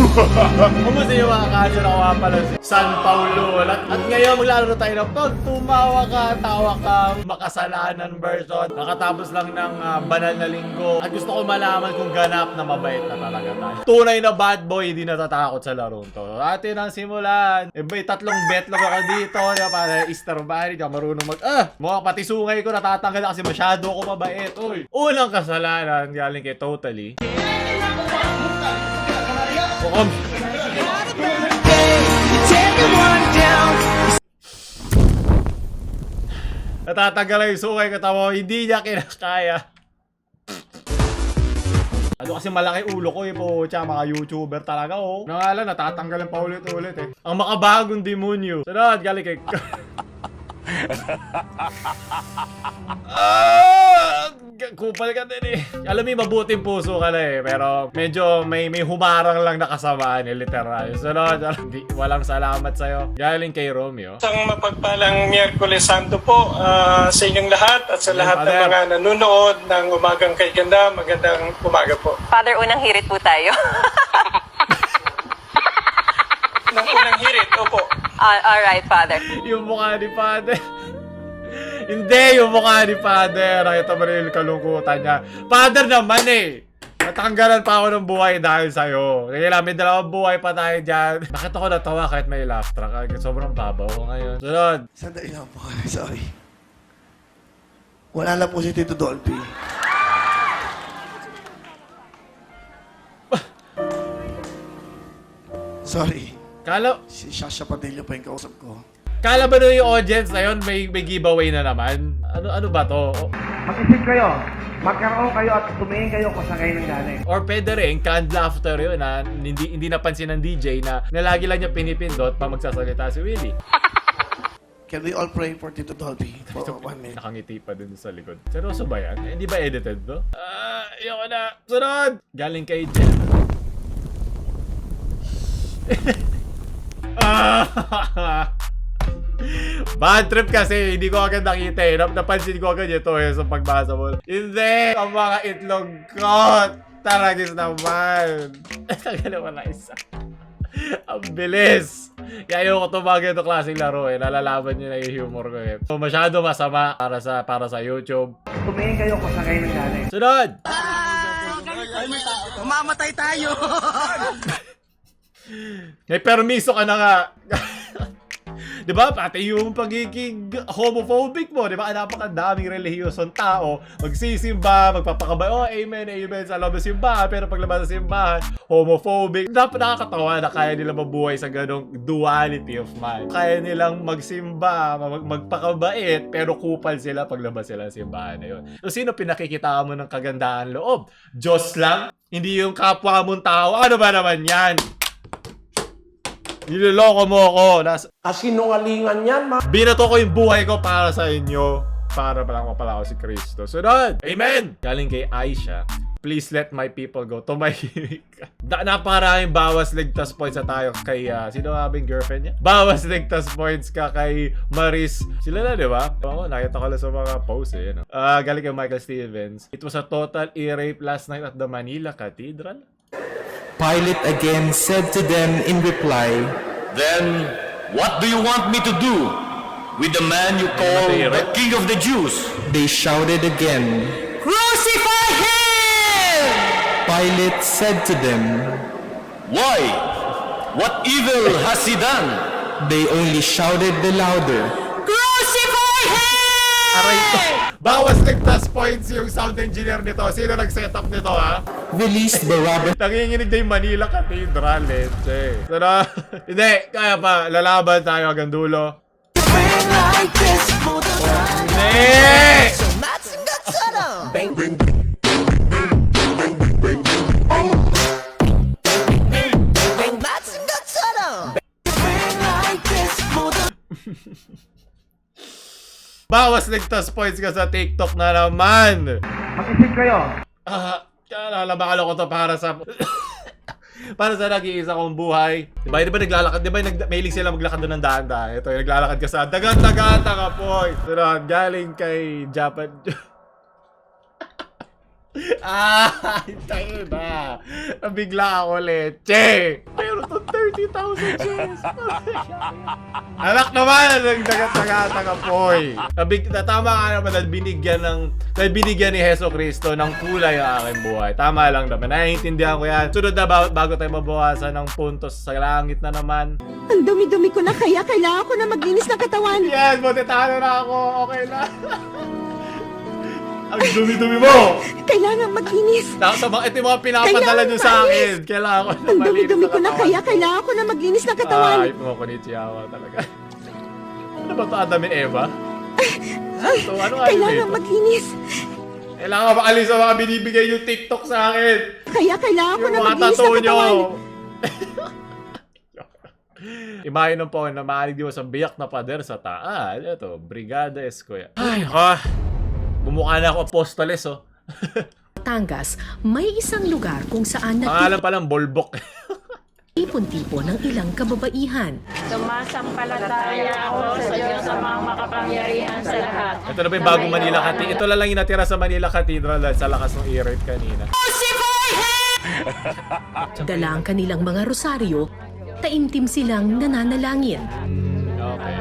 Kumusta yung mga kanser? Ako nga pala si San Paulo. At ngayon maglalaro tayo ng Pag Tumawa Ka, Tawa Ka, Makasalanan version. Nakatapos lang ng banal na linggo. At gusto ko malaman kung ganap na mabait na talaga tayo. Tunay na bad boy, hindi natatakot sa laro to. Atin ang simulan. May tatlong betlog ako dito na para Easter Bunny. Di ako marunong mukha pati sungay ko natatanggal na kasi masyado ako mabait. Uy, unang kasalanan galing kay Totally. Natatanggal yung sungay ko, tamo, hindi niya kinakaya. Ano kasi malaki ulo ko po, tsaka mga YouTuber talaga Nangalan, natatanggalan pa ulit-ulit Ang makabagong demonyo. Sunod, galing kay... Kupal ka din Alam mo, mabuting puso ka na pero medyo may humarang lang nakasamaan literal. Sunod, walang salamat sa'yo. Galing kay Romeo. Isang mapagpalang Miyerkules Santo po sa inyong lahat at sa lahat ng mga nanonood ng Umagang Kay Ganda. Magandang umaga po. Father, unang hirit po tayo. Ng unang hirit, opo. Alright, Father. Yung mukha ni Father. Hindi, yung mukha ni Father. Nakita mo rin yung kalungkutan niya. Father naman natanggalan pa ako ng buhay dahil sa'yo. Kaya may dalawang buhay pa tayo dyan. Bakit ako natawa kahit may laugh track? Sobrang babaw ko ngayon. Sunod. Sandali lang po. Sorry. Wala lang po si Tito Dolphy. Sorry. Si Shasha Padilla pa yung kausap ko. Kala ba yung audience na yun may giveaway na naman? Ano ba to? Mag-isip kayo. Magkaroon kayo at tumingin kayo kung saan kayo nanggaling. Or pwede rin, canned laughter yun na hindi napansin ng DJ na lagi lang niya pinipindot pa magsasalita si Willie. Can we all pray for Tito Dolphy for 1 minute? Nakangiti pa dun sa likod. Seryoso ba yan? Hindi ba edited to? Ayoko na. Sunod! Galing kay Jen. Bad trip kasi, hindi ko agad nakita Napansin ko agad ito sa pagbasa mo. Hindi! Ang mga itlog ko! Taragis naman! Tagala wala isa. Ang bilis! Kaya ayoko tumagay ito klaseng laro Nalalaman nyo na yung humor ko So, masyado masama para sa YouTube. Tumingin kayo kung saan kayo nanggaling. Sunod! Mamamatay tayo! May permiso ka na nga. Diba? Pati yung pagiging homophobic mo, diba? Napakadaming relihiyosong tao, magsisimba, magpapakabay, amen, amen, sa loob ng simbahan, pero paglabas ng simbahan, homophobic. Nakakatawa na kaya nilang mabuhay sa ganong duality of mind. Kaya nilang magsimba, magpakabait, pero kupal sila paglabas sila ng simbahan na yun. So, sino pinakikita mo ng kagandahan loob? Diyos lang? Hindi yung kapwa mong tao? Ano ba naman yan? Niloloko mo ako. Asinungalingan yan, ma. Binato ko yung buhay ko para sa inyo. Para pa lang mapala ako si Kristo. Sunod! Amen! Galing kay Aisha. Please let my people go. Tumahimik ka. Napakaraming bawas ligtas points na tayo kay... sino nga ba yung girlfriend niya? Bawas ligtas points ka kay Maris. Sila na, di ba? Oo, nakita ko lang sa mga posts galing kay Michael Stevens. It was a total e-rape last night at the Manila Cathedral. Pilate again said to them in reply, Then, what do you want me to do with the man you call the King of the Jews? They shouted again, Crucify him! Pilate said to them, Why? What evil has he done? They only shouted the louder, Crucify him! Aray ko. Bawas ligtas points yung sound engineer nito. Sino nag-set up nito, ha? Released Barabbas. Nanginginig na yung Manila Cathedral, Sana, hindi, kaya pa, lalaban tayo hanggang dulo. Hindi! Bawas ligtas points ka sa TikTok na naman. Mag-isip kayo. Lalabakalo ko to para sa... para sa nag-iisa kong buhay. Diba naglalakad? Diba mahilig sila maglakad doon ng daan-daan? Ito, naglalakad ka sa dagat-dagata ka, boy. Pero galing kay Japan... Tayo na. Nabigla ako, leche. Pero to 30,000 shares. Anak naman, ang dagat-dagat poy. Tama ka naman dahil binigyan ni Heso Cristo ng kulay ang aking buhay. Tama lang naman. Naiintindihan ko yan. Sunod na bago tayo mabawasan ng puntos sa langit na naman. Ang dumi-dumi ko na kaya kailangan ko na maglinis ng katawan. Yes, butitano na ako. Okay na. Ang dumi-dumi mo! Kailangan maglinis. Ito yung mga pinapadala nyo sa akin. Kailangan ko na Ang malinis dumi-dumi ko na katawan. kaya kailangan ko na maglinis ng katawan. Ay, mga konnichiwa talaga. Ano ba ito, Adam and Eva? Ito, ano nga Kailangan yun ito? maglinis. Kailangan makalis sa mga binibigay yung TikTok sa akin. Kaya kailangan ko Yung na mga maglinis ng tattoo nyo. katawan. Imahin ng po na maalig di mo sa biyak na pader sa taal. Ito, Brigada Escoya. Ay, bumukha na ako apostoles, oh. Batangas, may isang lugar kung saan Pangalan pa lang, Bolbok. nagtipon-tipon ng ilang kababaihan. Sumasampalataya ako sa Diyos sa mga makapangyarihan sa lahat. Ito na ba yung bagong Manila Cathedral? Ito lang yung natira sa Manila Cathedral dahil sa lakas ng e-rate kanina. Dala ang kanilang mga rosaryo, taimtim silang nananalangin. Okay.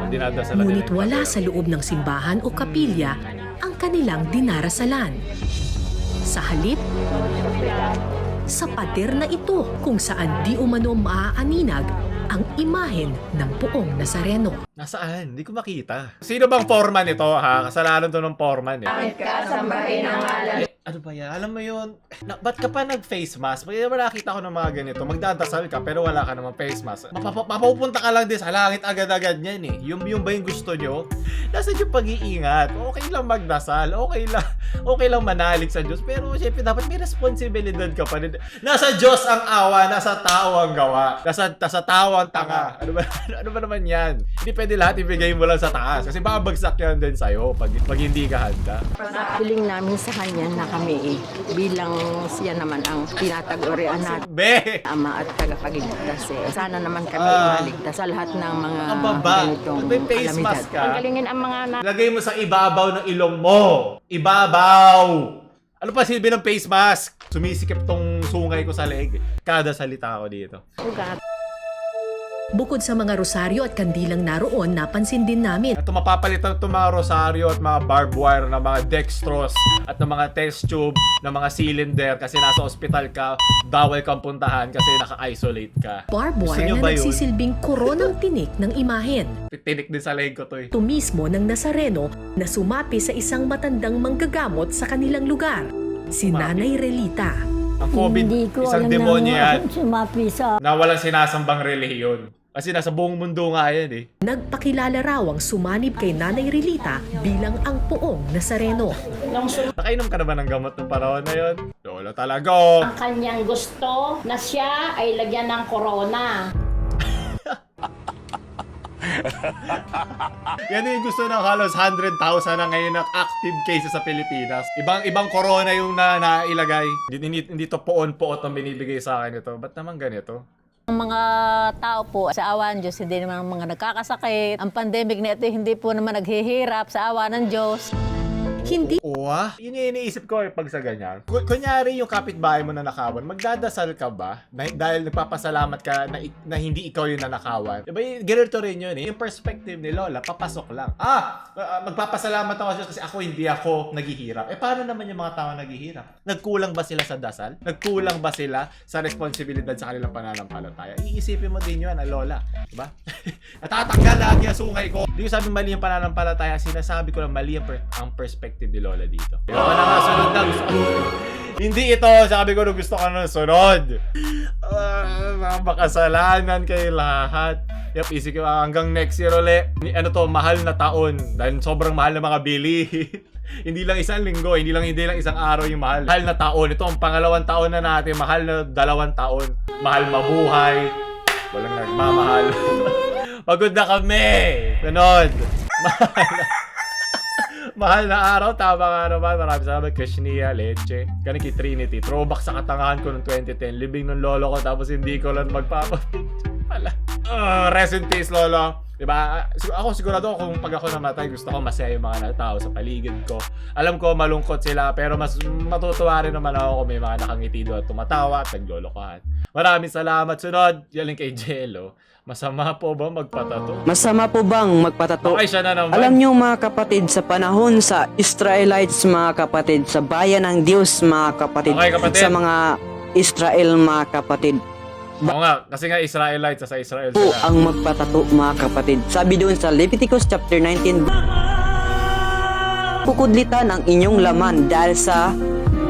Dinadasalan Ngunit nila yung wala pader. sa loob ng simbahan o kapilya ang kanilang dinarasalan. Sa halip, sa pader na ito kung saan di umano maaaninag ang imahen ng Poong Nazareno. Nasaan? Hindi ko makita. Sino bang foreman ito, ha? Kasalanan to ng foreman, eh. Kasambahin ang ngalan. Ano ba yan? Alam mo yun, ba't ka pa nag-face mask? Pag nakita ko ng mga ganito, magdadasal ka pero wala ka namang face mask. Mapupunta ka lang din sa langit agad-agad niyan eh. Yung ba yung gusto nyo? Nasa yung pag-iingat. Okay lang magdasal. Okay lang manalig sa Diyos. Pero syempre dapat may responsibilidad ka pa rin. Nasa Diyos ang awa, nasa tao ang gawa. Nasa tao ang tanga. Ano ba naman yan? Hindi pwede lahat ibigay mo lang sa taas. Kasi baka bagsak yan din sa'yo pag hindi ka handa. Piling namin sa kanya na kami bilang siya naman ang tinatagurian natin. Be! Ama at tagapagligtas eh. Sana naman kami maligtas sa lahat ng mga Ang baba. ganitong May face kalamidad. mask ka. Tanggalingin ang mga Lagay mo sa ibabaw ng ilong mo. Ibabaw! Ano pa silbi ng face mask? Sumisikip tong sungay ko sa leeg. Kada salita ko dito. ugat. Bukod sa mga rosaryo at kandilang naroon, napansin din namin At mapapalitan itong mga rosaryo at mga barbed wire na mga dextrose at ng mga test tube, ng mga cylinder kasi nasa ospital ka, bawal kang puntahan kasi naka-isolate ka. barbed Gusto wire nyo na ba yun? nagsisilbing koronang tinik ng imahen. Tinik din sa leeg ko to eh. Ito mismo ng Nazareno na sumapi sa isang matandang manggagamot sa kanilang lugar, si Nanay Relita. Ang COVID, isang demonyo yan Sumapi sa na walang sinasambang relihiyon. Kasi nasa buong mundo nga yan eh. Nagpakilala raw ang sumanib kay Nanay Relita bilang ang Poong Nazareno. Nakainom ka na ba ng gamot ng panahon na yun? Lola talaga oh. kanyang gusto na siya ay lagyan ng corona. Yan yung gusto ng halos 100,000 na ngayon ng active cases sa Pilipinas. Ibang corona yung nailagay. Hindi to poon-poot ang binibigay sa akin ito. Ba't naman ganito? Ang mga tao po, sa awa ng Diyos, hindi naman mga nagkakasakit. Ang pandemic na ito, hindi po naman naghihirap sa awa ng Diyos. Hindi Uwa? Yun yung iniisip ko pag sa ganyan. Kunyari yung kapitbahay mo na nakawan, magdadasal ka ba? Dahil nagpapasalamat ka na hindi ikaw yung nanakawan. Diba ganito rin yun eh. Yung perspective ni Lola, papasok lang. Magpapasalamat ako sa Diyos kasi hindi ako naghihirap. Paano naman yung mga tao naghihirap? Nagkulang ba sila sa dasal? Nagkulang ba sila sa responsibilidad sa kanilang pananampalataya? Iisipin mo din yun, Lola. Diba? Natatanggal lagi ang sungay ko. Hindi ko sabi mali ang pananampalataya. Sinasabi ko lang mali ang perspective ni Lola dito. Ako na nga, sunod na. Gusto ko. Hindi ito. Sabi ko na gusto ko na sunod. Mga makasalanan kayo lahat. Yep, isip ko hanggang next year ulit. Ano to, mahal na taon. Dahil sobrang mahal na mga bilihin. Hindi lang isang linggo, hindi lang isang araw yung mahal. Mahal na taon. Ito ang pangalawang taon na natin. Mahal na 2 taon. Mahal mabuhay. Walang nagmamahal. Pagod na kami. Ganon. Mahal na araw, tama nga naman. Maraming salamat, Krishnia, Leche. Ganun kay Trinity. Throwback sa katangahan ko noong 2010. Libing ng lolo ko tapos hindi ko lang magpapapicture pala. Rest in peace, lolo. Diba? Ako sigurado kung pag ako namatay, gusto ko masaya yung mga tao sa paligid ko. Alam ko malungkot sila, pero mas matutuwa rin naman ako kung may mga nakangiti doon at tumatawa at naglolokohan. Maraming salamat. Sunod, yaling kay Jello. Masama po ba magpatato? Masama po bang magpatato? Okay, siya na naman. Alam nyo mga kapatid, sa panahon sa Israelites mga kapatid, sa bayan ng Diyos mga kapatid, Okay, kapatid. sa mga Israel mga kapatid, Oo nga, kasi nga Israelites sa Israel po sila. ang magpatato mga kapatid. Sabi doon sa Leviticus chapter 19, pukudlitan ang inyong laman dahil sa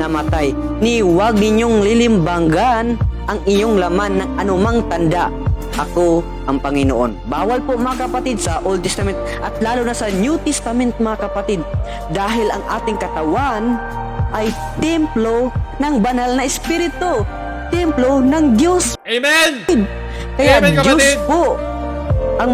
namatay. Ni huwag ninyong lilimbanggan ang iyong laman ng anumang tanda. Ako ang Panginoon. Bawal po mga kapatid sa Old Testament at lalo na sa New Testament mga kapatid. Dahil ang ating katawan ay templo ng banal na espiritu. Templo ng Diyos. Amen! Kaya Amen, Diyos kapatid! po ang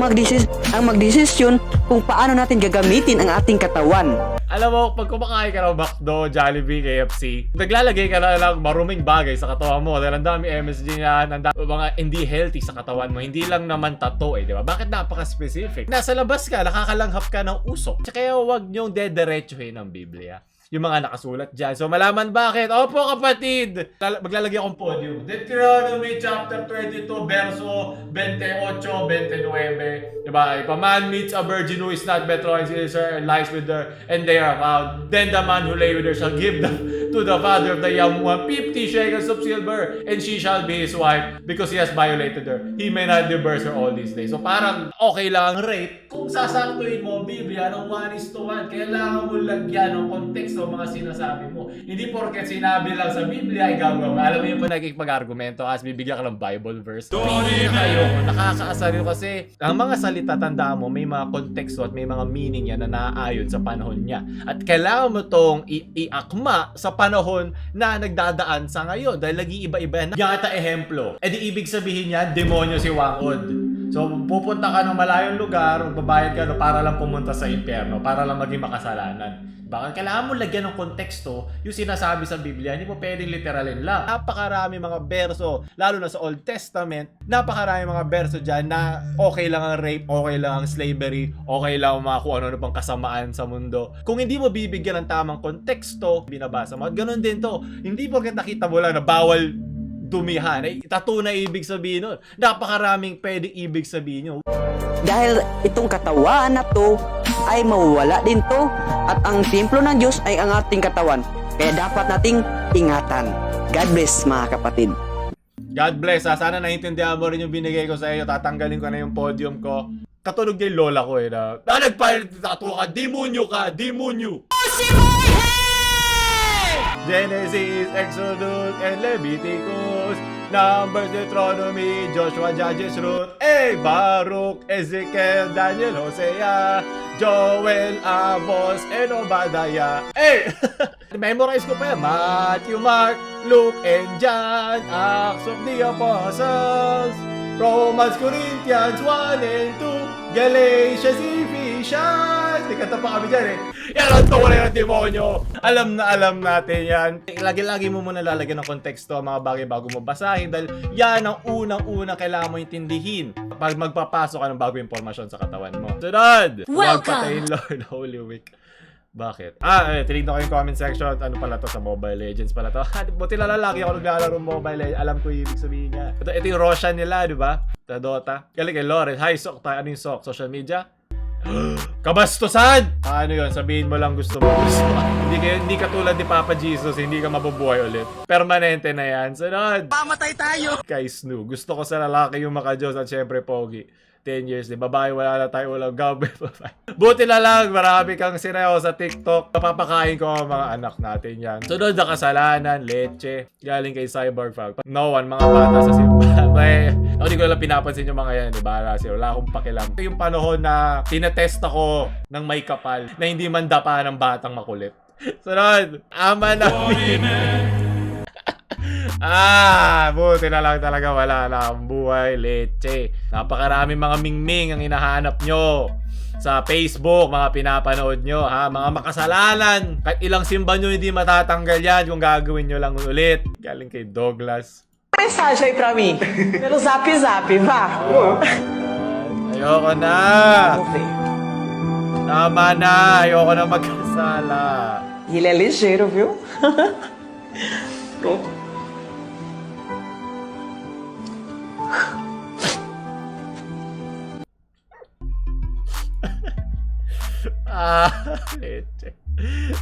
magdesisyon kung paano natin gagamitin ang ating katawan. Alam mo, pag kumakain ka ng McDo, Jollibee, KFC, naglalagay ka na lang maruming bagay sa katawan mo dahil ang dami MSG yan, ang dami mga hindi healthy sa katawan mo. Hindi lang naman tattoo di ba? Bakit napaka-specific? Nasa labas ka, nakakalanghap ka ng usok. Kaya huwag niyong dederechohin ang Biblia. Yung mga nakasulat dyan. So, malaman bakit? Opo, kapatid! Maglalagay akong podium. Deuteronomy chapter 22, verso 28, 29. Diba? If a man meets a virgin who is not betrothed and lies with her, and they are found, then the man who lay with her shall give them to the father of the young one 50 shekels of silver, and she shall be his wife, because he has violated her. He may not divorce her all these days. So, parang okay lang ang rape. Kung sasaktuin mo ang Biblia ng 1:1, kailangan mo lagyan ng context o mga sinasabi mo. Hindi porket sinabi lang sa Biblia, igagawa mo. Alam mo yung nagkikipag-argumento kasi bibigyan ka ng Bible verse. Pinakayo, nakakaasar yun kasi ang mga salita, tandaan mo, may mga konteksto at may mga meaning yan na naaayon sa panahon niya. At kailangan mo tong iakma sa panahon na nagdadaan sa ngayon dahil lagi iba-iba yan. Yata ehemplo. E di ibig sabihin niya, demonyo si Wangod. So, pupunta ka ng malayong lugar, magbabayad ka para lang pumunta sa impyerno, para lang maging makasalanan. Baka kailangan mo lagyan ng konteksto yung sinasabi sa Biblia, hindi mo pwedeng literalin lang. Napakarami mga berso, lalo na sa Old Testament, napakarami mga berso dyan na okay lang ang rape, okay lang ang slavery, okay lang ang mga kung ano pang kasamaan sa mundo. Kung hindi mo bibigyan ng tamang konteksto, binabasa mo. At ganun din to, hindi porket nakita mo lang na bawal dumihan, ay tattoo na ibig sabihin nun. Napakaraming pwedeng ibig sabihin nyo. Dahil itong katawan na to ay mawawala din to at ang templo ng Diyos ay ang ating katawan. Kaya dapat nating ingatan. God bless mga kapatid. God bless ha. Sana naiintindihan mo rin yung binigay ko sa iyo. Tatanggalin ko na yung podium ko. Katulog din lola ko eh na nagpa-tattoo ka, demonyo ka, demonyo! Genesis, Exodus, and Leviticus, Numbers, Deuteronomy, Joshua, Judges, Ruth, Baruch, Ezekiel, Daniel, Hosea, Joel, Amos, and Obadiah. Memorize ko pa yan. Matthew, Mark, Luke, and John, Acts of the Apostles, Romans, Corinthians, 1 and 2, Galatians, Ephesians. Di kanta pa kami dyan eh. Yan ang tunay ng demonyo. Alam na alam natin yan. Lagi-lagi mo muna lalagyan ng konteksto ang mga bagay bago mo basahin dahil yan ang unang-unang kailangan mo intindihin pag magpapasok ka ng bagong impormasyon sa katawan mo. Sunod! Huwag patayin Lord Holy Week. Bakit? Tinignan ko yung comment section. Ano pala to sa Mobile Legends pala to? Buti na lalaki ako naglalaro Mobile Legends. Alam ko yung ibig sabihin niya. Ito yung Roshan nila, di ba? Sa Dota. Galing kay Lawrence. Hi, Sok. Ano yung Sok? Social media? Kabastusan! Ano yun? Sabihin mo lang gusto mo. Hindi katulad ni Papa Jesus, hindi ka mabubuhay ulit. Permanente na yan. Sunod! Pamatay tayo! Kay Snoo. Gusto ko sa lalaki yung maka-Diyos at syempre pogi. 10 years, di babae, wala na tayo ulang gabi. Buti na lang, marami kang sinayaw sa TikTok. Napapakain ko ang mga anak natin yan. Sunod na kasalanan, leche. Galing kay Cyborg Frog. No one, mga bata sa simbahan. Hindi ko lang pinapansin yung mga yan, di ba? Wala akong pakilam. Yung panahon na tinetest ako ng may kapal na hindi man dapa ng batang makulit. Sunod, ama namin. Buti na lang talaga wala na ang buhay, leche. Napakarami mga mingming ang hinahanap nyo sa Facebook, mga pinapanood nyo, ha? Mga makasalanan. Kahit ilang simba nyo hindi matatanggal yan kung gagawin nyo lang ulit. Galing kay Douglas. Mensagem aí pra mim, pelo zap, vá. Ayoko na. Tama na. Ayoko na magkasala. Ele é ligeiro, viu? Pronto. Leche.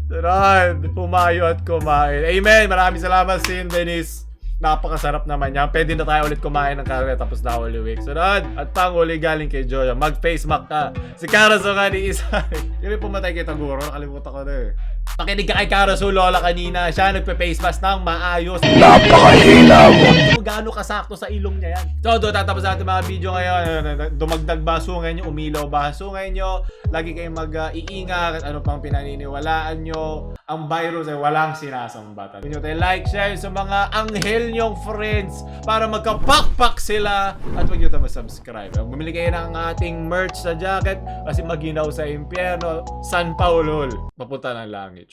Sunod, pumayo at kumain. Amen! Maraming salamat, Sin Denise. Napakasarap naman yan. Pwede na tayo ulit kumain ng karne tapos na Holy Week. Sunod, at pang-uli galing kay Joya. Mag-face mask ka. Si Karaso nga ni Isay. Yung pumatay kay Taguro, nakalimutan ko na eh. Pakinig ka kay Karaso, Lola, kanina. Siya nagpe-face mask ng maayos. Napakahina mo. Kung gaano kasakto sa ilong niya yan. So, doon tatapos natin mga video ngayon. Dumagdag ba sungay nyo? Umilaw ba sungay nyo? Lagi kayong mag-iingat. Ano pang pinaniniwalaan nyo? Ang virus ay walang sinasambatan. Huwag nyo tayo like, share sa mga anghel nyong friends para magkapakpak sila. At huwag nyo tayo subscribe. Bumili kayo ng ating merch sa jacket kasi maginaw sa impyerno. San Paulol. Papunta ng langit.